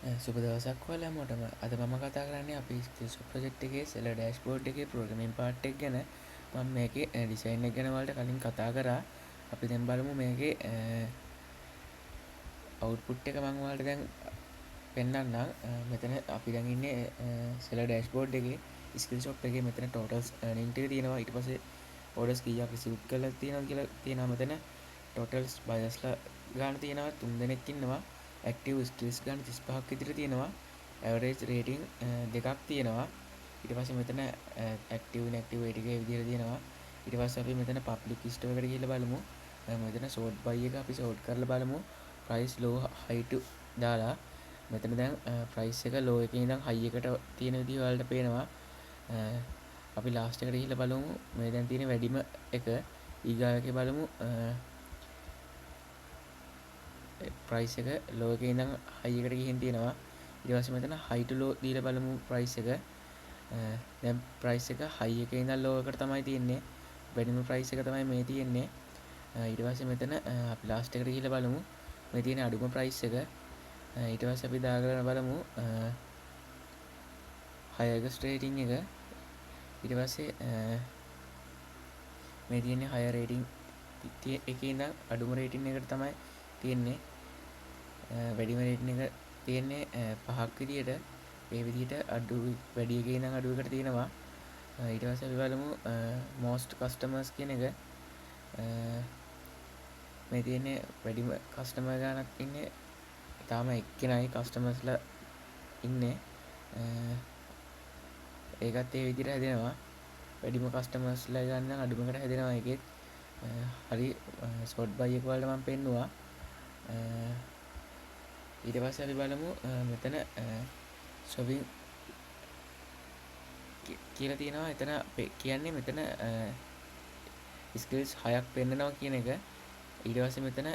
සුබ දවසක් ඔයාලා හැමෝටම. අද මම කතා කරන්නේ අපි ස්කිල්ස් ප්‍රොජෙක්ට් එකේ සෙලර් ඩෑෂ්බෝඩ් එකේ ප්‍රෝග්‍රෑමින් පාර්ට් එක ගැන. මම මේකේ ඩිසයින් එක ගැන ඔයාලට කලින් කතා කරා. අපි දැන් බලමු මේකේ අවුට්පුට් එක මම ඔයාලට දැන් පෙන්නන්නම්. මෙතන අපි දැන් ඉන්නේ සෙලර් ඩෑෂ්බෝඩ් එකේ ස්කිල් ෂොප් එකේ. මෙතන ටෝටල්ස් earning ටික තියෙනවා. ඊට පස්සේ orders කීයක් රිසීව් කරලා තියෙනවද කියලා තියෙනවා මෙතන. ටෝටල්ස් බයර්ස්ලා ගාන තියෙනවා 3 දෙනෙක් ඉන්නවා. ඇක්ටිව් ස්කිල්ස් ගාන 35ක් විතර තියෙනවා. ඇවරේජ් රේටින් දෙකක් තියෙනවා. ඊට පස්සේ මෙතන ඇක්ටිව් ඉන්ඇක්ටිව් ඒ ටික ඒ විදිහට තියෙනවා. ඊට පස්සේ අපි මෙතන පබ්ලික් ස්ටෝර් එකට ගිහිල්ලා බලමු. මෙතන සෝට් බයි එක අපි සෝට් කරලා බලමු. ප්‍රයිස් ලෝ හයි ටු දාලා මෙතන දැන් ප්‍රයිස් එක ලෝ එකේ ඉඳන් හයි එකට තියෙන විදිහ ඔයාලට පේනවා. අපි ලාස්ට් එකට ගිහිල්ලා බලමු. මේ දැන් තියෙන වැඩිම එක ඊගාව එකේ බලමු. ප්‍රයිස් එක ලෝ එකේ ඉඳන් හයි එකට ගිහින් තියෙනවා. ඊට පස්සේ මෙතන හයි ටු ලෝ දීලා බලමු ප්‍රයිස් එක. දැන් ප්‍රයිස් එක හයි එකේ ඉඳන් ලෝ එකට තමයි තියෙන්නේ. වැඩිම ප්‍රයිස් එක තමයි මේ තියෙන්නේ. ඊට පස්සේ මෙතන අපි ලාස්ට් එකට ගිහිල්ලා බලමු. මේ තියෙන අඩුම ප්‍රයිස් එක. ඊට පස්සේ අපි දාගෙන බලමු highest rating එක. ඊට පස්සේ මේ තියෙන්නේ higher rating එකේ ඉඳන් අඩුම rating එකට තමයි තියෙන්නේ. වැඩිම rating එක තියෙන්නේ 5ක් විදියට. ඒ විදිහට අඩු වැඩි එකේ ඉඳන් අඩු එකට තියෙනවා. ඊට පස්සේ අපි බලමු most customers කියන එක. මේ තියෙන්නේ වැඩිම කස්ටමර් ගානක් ඉන්නේ. තාම එක්කෙනයි කස්ටමර්ස්ලා ඉන්නේ. ඒකත් ඒ විදිහට හැදෙනවා. වැඩිම කස්ටමර්ස්ලා ගන්න අඩුමකට හැදෙනවා එකෙත්. හරි සෝට් බයි එක වලට මම පෙන්නුවා. ඊට පස්සේ අපි බලමු මෙතන shopping කියලා තියෙනවා. එතන කියන්නේ මෙතන ස්කිල්ස් 6ක් පෙන්නනවා කියන එක. ඊට පස්සේ මෙතන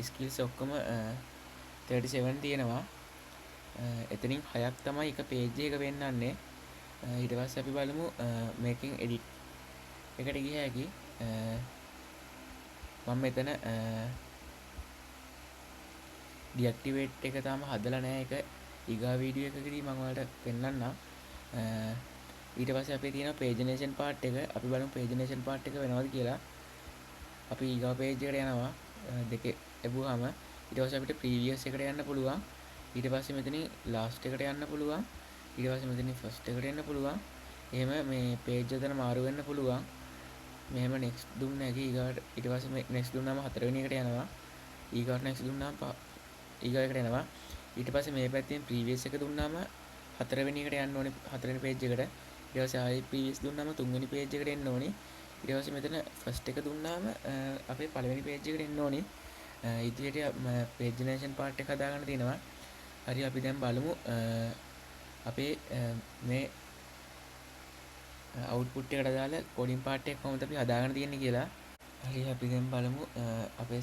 ස්කිල්ස් ඔක්කොම 37 තියෙනවා. එතනින් 6ක් තමයි එක පේජ් එක පෙන්නන්නේ. ඊට පස්සේ අපි බලමු මේකින් එඩිට් එකට ගිය හැකි. මම මෙතන ඩිඇක්ටිවේට් එක තාම හදලා නැහැ. ඒක ඊගා වීඩියෝ එකකදී මම ඔයාලට පෙන්නන්නම්. ඊට පස්සේ අපේ තියෙන පේජනේෂන් පාර්ට් එක. අපි බලමු පේජනේෂන් පාර්ට් එක වෙනවද කියලා. අපි ඊගා පේජ් එකට යනවා. දෙකේ ලැබුවාම ඊට පස්සේ අපිට ප්‍රීවියස් එකට යන්න පුළුවන්. ඊට පස්සේ මෙතනින් ලාස්ට් එකට යන්න පුළුවන්. ඊට පස්සේ මෙතනින් ෆස්ට් එකට එන්න පුළුවන්. එහෙම මේ පේජ් එක මාරු වෙන්න පුළුවන්. මෙහෙම නෙක්ස්ට් දුන්න හැකි. ඊට පස්සේ මේ නෙක්ස්ට් දුන්නාම හතරවෙනි එකට යනවා. ඊගාට නෙක්ස්ට් දුන්නාම ඊගා එකට යනවා. ඊට පස්සේ මේ පැත්තෙන් ප්‍රීවියස් එක දුන්නාම හතරවෙනි එකට යන්න ඕනේ. හතරවෙනි පේජ් එකට. ඊට පස්සේ ආයෙ ප්‍රීවියස් දුන්නාම තුන්වෙනි පේජ් එකට එන්න ඕනේ. ඊට පස්සේ මෙතන ෆස්ට් එක දුන්නාම අපේ පළවෙනි පේජ් එකට එන්න ඕනේ. ඉතින් පේජනේෂන් පාර්ට් එක හදාගන්න තියෙනවා. හරි අපි දැන් බලමු අපේ මේ අවුට්පුට් එකට දාලා කෝඩින් පාර්ට් එක කොහොමද අපි හදාගන්න තියෙන්නේ කියලා. හරි අපි දැන් බලමු අපේ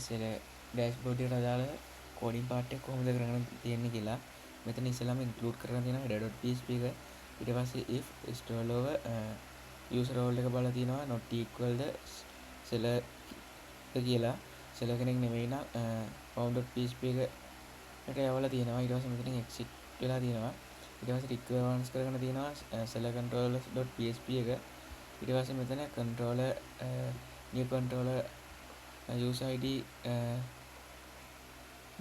ඩෑෂ්බෝඩ් එකට දාලා කෝඩින් පාර්ට් එක කොහොමද කරගන්න තියෙන්නේ කියලා. මෙතන ඉස්සෙල්ලාම ඉන්ක්ලූඩ් කරගෙන තියෙනවා header.php එක. ඊට පස්සේ if install over user role එක බලලා තියෙනවා not equal the seller කියලා. seller කෙනෙක් නෙමෙයි නම් found.php එකට යවලා තියෙනවා. ඊට පස්සේ මෙතනින් exit වෙලා තියෙනවා. ඊට පස්සේ requirements කරගෙන තියෙනවා seller controllers.php එක. ඊට පස්සේ මෙතන controller new controller user id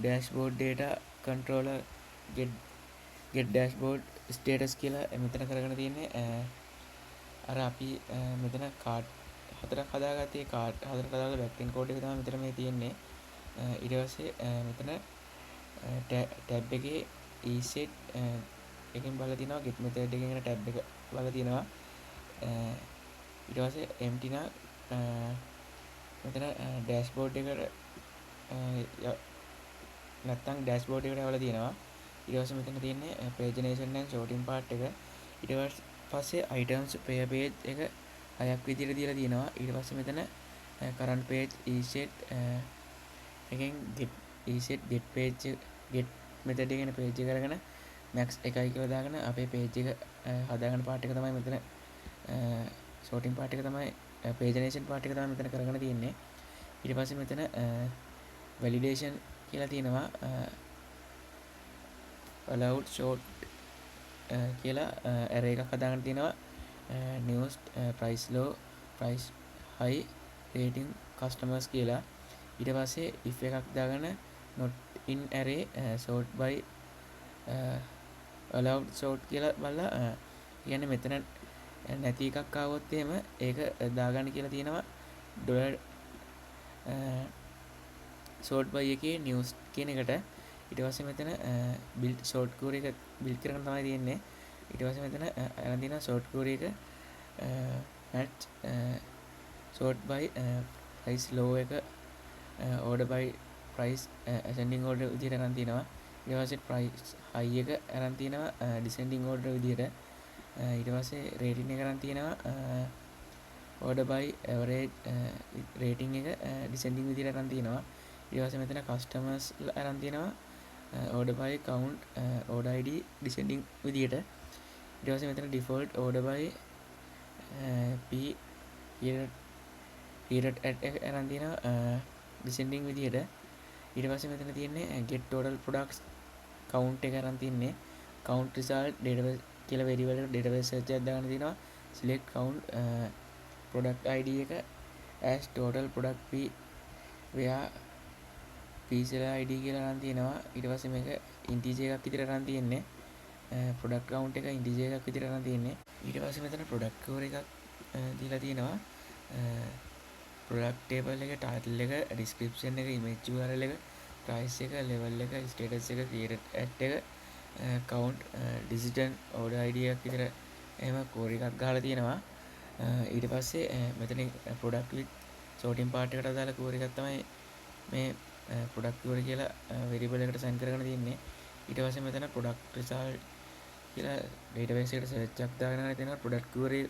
dashboard data controller get dashboard status කියලා මෙතන කරගෙන තියෙන්නේ. අර අපි මෙතන කාඩ් හතරක් හදාගත්තේ. කාඩ් හතරක් හදාලා back end code එක තමයි මෙතන මේ තියෙන්නේ. ඊට පස්සේ මෙතන ටැබ් එකේ ESET එකෙන් බලලා තිනවා get method එකෙන් එන ටැබ් එක බලලා තිනවා. ඊට පස්සේ empty නා මෙතන dashboard එකට නැත්තම් dashboard එකට යවලා තියෙනවා. ඊට පස්සේ මෙතන තියෙන්නේ pagination and sorting part එක. ඊට පස්සේ items pair page එක හයක් විදිහට දීලා තියෙනවා. ඊට පස්සේ මෙතන current page ESET එකෙන් get page get method එකෙන් page එක අරගෙන max එකයි කියලා දාගෙන අපේ page එක හදාගන්න part එක තමයි මෙතන sorting part එක තමයි pagination part එක තමයි මෙතන කරගෙන තියෙන්නේ. ඊට පස්සේ මෙතන validation කියලා තියෙනවා. allowed short කියලා array එකක් හදාගන්න තියෙනවා. news price low price high rating customers කියලා. ඊට පස්සේ if එකක් දාගෙන not in array sort by allowed sort කියලා බලලා කියන්නේ මෙතන නැති එකක් ආවොත් එහෙම ඒක දාගන්න කියලා තියෙනවා ඩොලර් sort by එකේ news කියන එකට. ඊට පස්සේ මෙතන build short query එක build කරගෙන තමයි තියෙන්නේ. ඊට පස්සේ මෙතන අරන් තියෙනවා short query එක match sort by price low එක order by price ascending order විදිහට අරන් තියෙනවා. ඊට පස්සේ price high එක අරන් තියෙනවා descending order විදිහට. ඊට පස්සේ rating එක අරන් තියෙනවා order by average rating එක descending විදිහට අරන් තියෙනවා. ඊට පස්සේ මෙතන customers අරන් තියෙනවා order by count order id descending විදිහට. ඊට පස්සේ මෙතන default order by p period at එක අරන් තියෙනවා descending විදිහට. ඊට පස්සේ මෙතන තියෙන්නේ get total products count එක අරන් තින්නේ count result database කියලා variable එක database search එකක් දාන්න තියෙනවා. select count product id එක as total product p where p seller id කියලා අරන් තියෙනවා. ඊට පස්සේ මේක integer එකක් විදිහට අරන් තියෙන්නේ product count එක integer එකක් විදිහට අරන් තියෙන්නේ. ඊට පස්සේ මෙතන product query එකක් දීලා තියෙනවා. product table එක title එක description එක image url එක price එක level එක status එක created at එක count decision order id එකක් විතර එහෙම query එකක් ගහලා තියෙනවා. ඊට පස්සේ මෙතන product with sorting part එකට අදාළ query එකක් තමයි මේ product query කියලා variable එකට assign කරගෙන තියෙන්නේ. ඊට පස්සේ මෙතන product result කියලා database එකට search එකක් දාගෙන තියෙනවා product query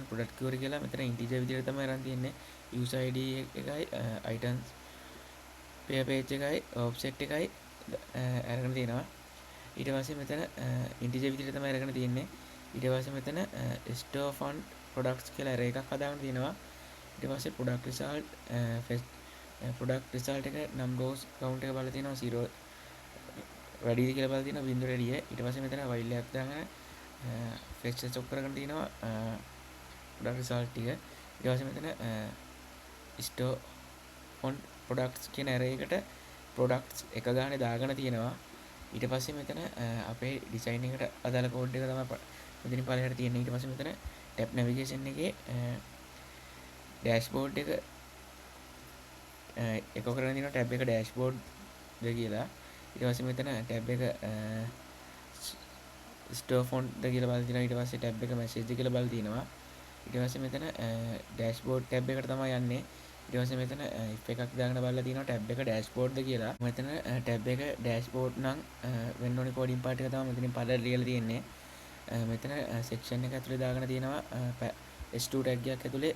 $product query කියලා මෙතන integer විදිහට තමයි අරන් තියෙන්නේ. user id එකයි items pair page එකයි offset එකයි අරගෙන තියෙනවා. ඊට පස්සේ මෙතන integer විදිහට තමයි අරගෙන තියෙන්නේ. ඊට පස්සේ මෙතන store fund products කියලා array එකක් හදාගෙන තියෙනවා. ඊට පස්සේ product result product result එක numbers count එක බලලා තියෙනවා 0 වැඩිද කියලා බලලා තියෙනවා බිඳුවට වැඩිය. ඊට පස්සේ මෙතන while එකක් දාගෙන fetch stop කරගෙන තියෙනවා product result ටික. ඊට පස්සේ මෙතන store on products කියන array එකට products එක ගානේ දාගෙන තියෙනවා. ඊට පස්සේ මෙතන අපේ design එකට අදාළ code එක තමයි මෙතනින් පළවෙනිට තියෙන්නේ. ඊට පස්සේ මෙතන tab navigation එකේ dashboard එක එක කරගෙන තියෙනවා tab එක dashboard ද කියලා. ඊට පස්සේ මෙතන tab එක store font ද කියලා බලලා තියෙනවා. ඊට පස්සේ tab එක message කියලා බලලා තියෙනවා. ඊට පස්සේ මෙතන dashboard tab එකට තමයි යන්නේ. ඊට පස්සේ මෙතන if එකක් දාගෙන බලලා තියෙනවා tab එක dashboard ද කියලා. මෙතන tab එක dashboard නම් වෙන්න ඕනේ coding part එක තමයි මෙතනින් පළල ලියලා තියෙන්නේ. මෙතන section එක ඇතුලේ දාගෙන තියෙනවා S2 tag එකක් ඇතුලේ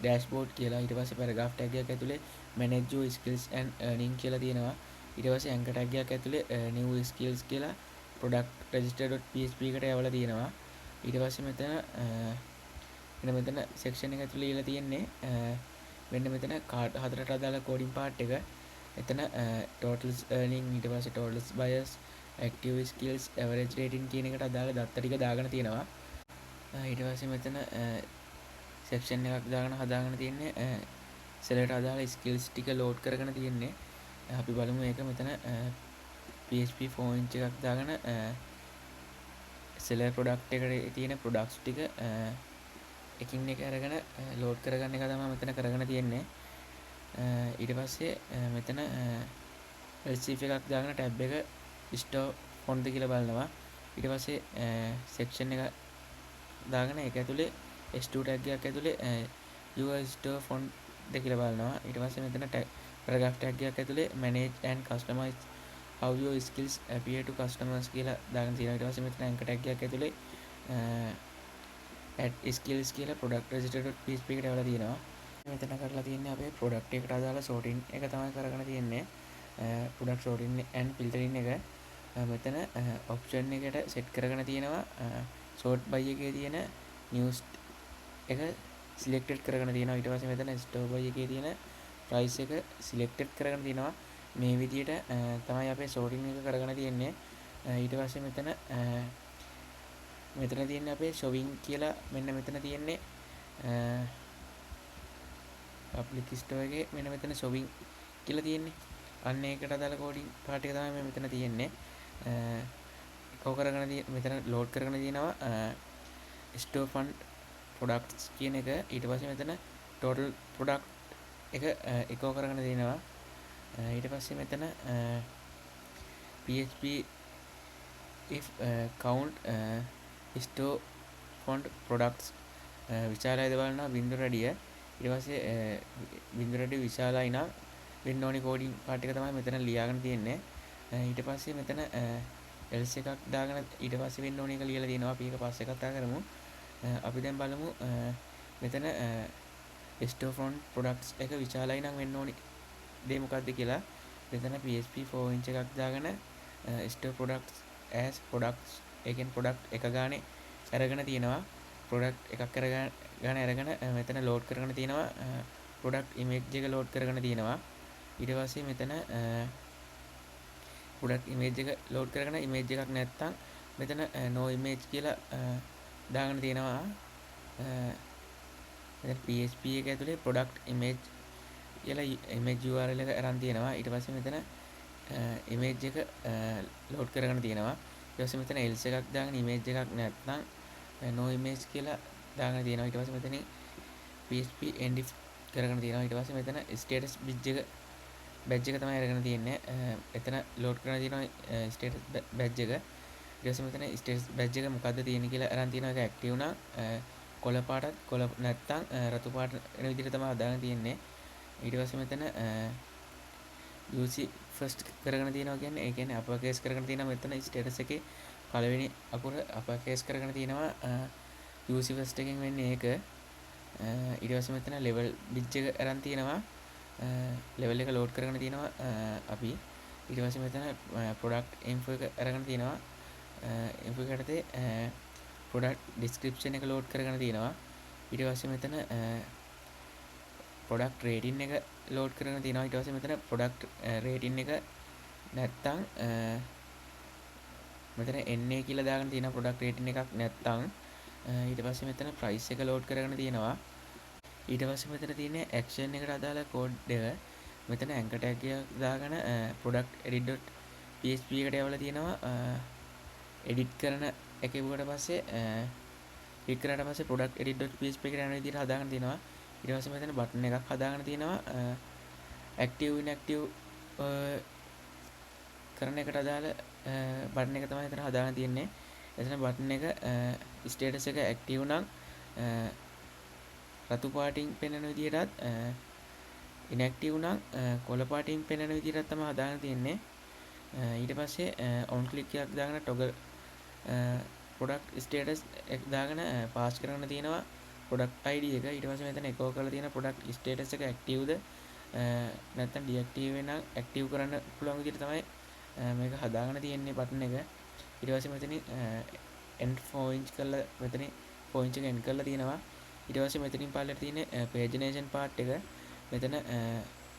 dashboard කියලා. ඊට පස්සේ paragraph tag එකක් ඇතුලේ manage your skills and earning කියලා තියෙනවා. ඊට පස්සේ anchor tag එකක් ඇතුලේ new skills කියලා product register.php එකට යවලා තියෙනවා. ඊට පස්සේ මෙතන මෙතන section එක ඇතුලේ ලියලා තියෙන්නේ මෙන්න මෙතන card හතරට අදාළ coding part එක. එතන totals earning ඊට පස්සේ totals bias active skills average rating කියන එකට අදාළ දත්ත ටික දාගෙන තියෙනවා. ඊට පස්සේ මෙතන section එකක් දාගෙන හදාගෙන තියෙන්නේ select අදාළ skills ටික load කරගෙන තියෙන්නේ. අපි බලමු මේක මෙතන PHP 4 inch එකක් දාගෙන select product එකට තියෙන products ටික එකින් එක අරගෙන load කරගන්න එක තමයි මෙතන කරගෙන තියෙන්නේ. ඊට පස්සේ මෙතන receive එකක් දාගෙන tab එක store font කියලා බලනවා. ඊට පස්සේ section එක දාගෙන ඒක ඇතුලේ S2 tag එකක් ඇතුලේ your store font දෙක කියලා බලනවා. ඊට පස්සේ මෙතන paragraph tag එකක් ඇතුලේ manage and customize how your skills appear to customers කියලා දාගෙන තියෙනවා. ඊට පස්සේ මෙතන anchor tag එකක් ඇතුලේ add skills කියලා product register.php එකට යවලා තියෙනවා. මෙතන කරලා තියෙන්නේ අපේ product එකට අදාළ sorting එක තමයි කරගෙන තියෙන්නේ. product sorting and filtering එක මෙතන option එකට set කරගෙන තියෙනවා sort by එකේ තියෙන news එක selected කරගෙන තියෙනවා. ඊට පස්සේ මෙතන store by එකේ තියෙන price එක selected කරගෙන තියෙනවා. මේ විදියට තමයි අපේ sorting එක කරගෙන තියෙන්නේ. ඊට පස්සේ මෙතන තියෙන්නේ අපේ showing කියලා මෙන්න මෙතන තියෙන්නේ public store එකේ මෙන්න මෙතන showing කියලා තියෙන්නේ. අන්න ඒකට අදාළ coding part එක තමයි මෙතන තියෙන්නේ. එකෝ කරගෙන මෙතන load කරගෙන තියෙනවා store fund products කියන එක. ඊට පස්සේ මෙතන total product එක එකෝ කරගෙන තියෙනවා. ඊට පස්සේ මෙතන PHP if count store fund products විශාලයිද බලනවා බිඳුවට වැඩිය. ඊට පස්සේ බිඳුවට වැඩිය විශාලයි නම් වෙන්න ඕනි කෝඩින් පාර්ට් එක තමයි මෙතන ලියාගෙන තියෙන්නේ. ඊට පස්සේ මෙතන else එකක් දාගෙන ඊට පස්සේ වෙන්න ඕනි එක ලියලා තියෙනවා. අපි ඒක පස්සේ කතා කරමු. අපි දැන් බලමු මෙතන store fund products එක විශාලයි නම් වෙන්න ඕනි දේ මොකක්ද කියලා. මෙතන PHP 4 inch එකක් දාගෙන store products as products එකෙන් product එක ගානේ අරගෙන තියෙනවා. product එකක් අරගෙන මෙතන load කරගෙන තියෙනවා. product image එක load කරගෙන තියෙනවා. ඊට පස්සේ මෙතන product image එක load කරගෙන image එකක් නැත්තම් මෙතන no image කියලා දාගෙන තියෙනවා. මෙතන PHP එක ඇතුලේ product image කියලා image URL එක අරන් තියෙනවා. ඊට පස්සේ මෙතන image එක load කරගෙන තියෙනවා. ඊට පස්සේ මෙතන else එකක් දාගෙන image එකක් නැත්නම් no image කියලා දාගෙන තියෙනවා. ඊට පස්සේ මෙතන PHP endif කරගෙන තියෙනවා. ඊට පස්සේ මෙතන status badge එක තමයි අරගෙන තියෙන්නේ. එතන load කරගෙන තියෙනවා status badge එක. ඊට පස්සේ මෙතන status badge එක මොකද්ද තියෙන්නේ කියලා අරන් තියෙනවා. ඒක active නම් කොළ පාටත් කොළ නැත්නම් රතු පාට වෙන විදිහට තමයි හදාගෙන තියෙන්නේ. ඊට පස්සේ මෙතන UC first කරගෙන තියෙනවා කියන්නේ ඒ කියන්නේ uppercase කරගෙන තියෙනවා. මෙතන status එකේ පළවෙනි අකුර uppercase කරගෙන තියෙනවා. UC first එකෙන් වෙන්නේ ඒක. ඊට පස්සේ මෙතන level bridge එක අරන් තියෙනවා. level එක load කරගෙන තියෙනවා අපි. ඊට පස්සේ මෙතන product info එක අරගෙන තියෙනවා. info එකට product description එක load කරගෙන තියෙනවා. ඊට පස්සේ මෙතන product rating එක load කරගෙන තියෙනවා. ඊට පස්සේ මෙතන product rating එක නැත්තම් මෙතන NA කියලා දාගෙන තියෙනවා. product rating එකක් නැත්තම් ඊට පස්සේ මෙතන price එක load කරගෙන තියෙනවා. ඊට පස්සේ මෙතන තියෙන්නේ action එකට අදාළ code එක. මෙතන anchor tag එක දාගෙන product edit.php එකට යවලා තියෙනවා. edit කරන එකේ වුණාට පස්සේ click කරාට පස්සේ product edit.php එකට යන විදිහට හදාගෙන තියෙනවා. ඊට පස්සේ මෙතන බටන් එකක් හදාගෙන තියෙනවා. active inactive කරන එකට අදාළ බටන් එක තමයි එතන හදාගෙන තියෙන්නේ. එතන බටන් එක status එක active නම් රතු පාටින් පෙන්වන විදිහටත් inactive නම් කොළ පාටින් පෙන්වන විදිහටත් තමයි හදාගෙන තියෙන්නේ. ඊට පස්සේ on click එකක් දාගෙන toggle product status එක දාගෙන pass කරන්න තියෙනවා product ID එක. ඊට පස්සේ මෙතන echo කරලා තියෙන product status එක activeද නැත්නම් deactive වෙන active කරන්න පුළුවන් විදිහට තමයි මේක හදාගෙන තියෙන්නේ බටන් එක. ඊට පස්සේ මෙතනින් end 4 inch කරලා මෙතනින් 4 inch එක end කරලා තියෙනවා. ඊට පස්සේ මෙතනින් පල්ලෙට තියෙන pagination part එක මෙතන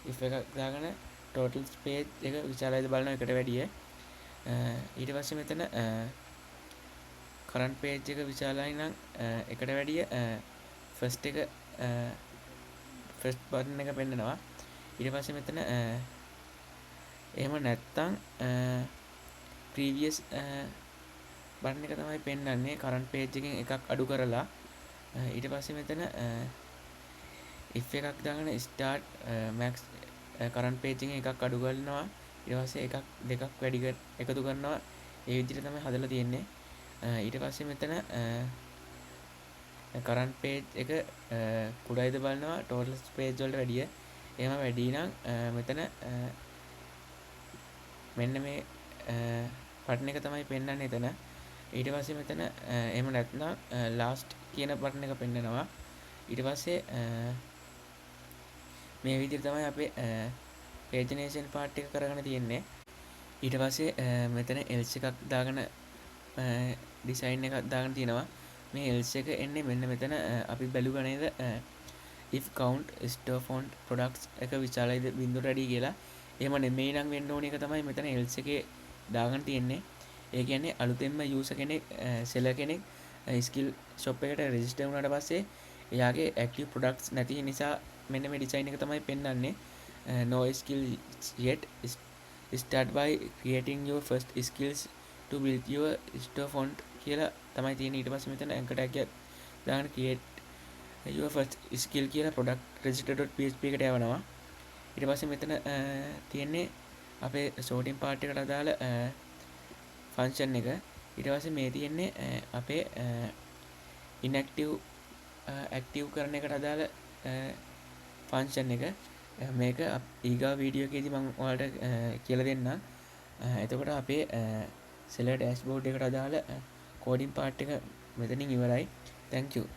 if එකක් දාගෙන total page එක විශාලයිද බලනවා එකට වැඩිය. ඊට පස්සේ මෙතන current page එක විශාලයි නම් එකට වැඩිය first එක first button එක පෙන්නනවා. ඊට පස්සේ මෙතන එහෙම නැත්තම් previous button එක තමයි පෙන්වන්නේ current page එකෙන් එකක් අඩු කරලා. ඊට පස්සේ මෙතන if එකක් දාගෙන start max current page එකෙන් එකක් අඩු කරනවා. ඊට පස්සේ එකක් දෙකක් වැඩි එකතු කරනවා. ඒ විදිහට තමයි හදලා තියෙන්නේ. ඊට පස්සේ මෙතන current page එක කුඩායිද බලනවා total page වලට වැඩිය. එහෙම වැඩි නම් මෙතන මෙන්න මේ බටන් එක තමයි පෙන්වන්නේ එතන. ඊට පස්සේ මෙතන එහෙම නැත්නම් last කියන බටන් එක පෙන්නනවා. ඊට පස්සේ මේ විදිහට තමයි අපේ pagination part එක කරගෙන තියෙන්නේ. ඊට පස්සේ මෙතන else එකක් දාගෙන design එකක් දාගෙන තියෙනවා. මේ else එක එන්නේ මෙන්න මෙතන අපි බැලුවා නේද if count store font products එක විශාලයිද බිඳුවට වැඩි කියලා. එහෙම නෙමෙයි නම් වෙන්න ඕන එක තමයි මෙතන else එකේ දාගන්න තියෙන්නේ. ඒ කියන්නේ අලුතෙන්ම user කෙනෙක් seller කෙනෙක් skill shop එකට register වුණාට පස්සේ එයාගේ active products නැති නිසා මෙන්න මේ design එක තමයි පෙන්වන්නේ. No skill yet, start by creating your first skills to build your store font කියලා තමයි තියෙන්නේ. ඊට පස්සේ මෙතන anchor tag එක දාන්න create your first skill කියලා product register.php එකට යවනවා. ඊට පස්සේ මෙතන තියෙන්නේ අපේ sorting part එකට අදාළ function එක. ඊට පස්සේ මේ තියෙන්නේ අපේ inactive active කරන එකට අදාළ function එක. මේක ඊගා වීඩියෝ එකේදී මම ඔයාලට කියලා දෙන්නම්. එතකොට අපේ seller dashboard එකට අදාළ coding part එක මෙතනින් ඉවරයි. Thank you.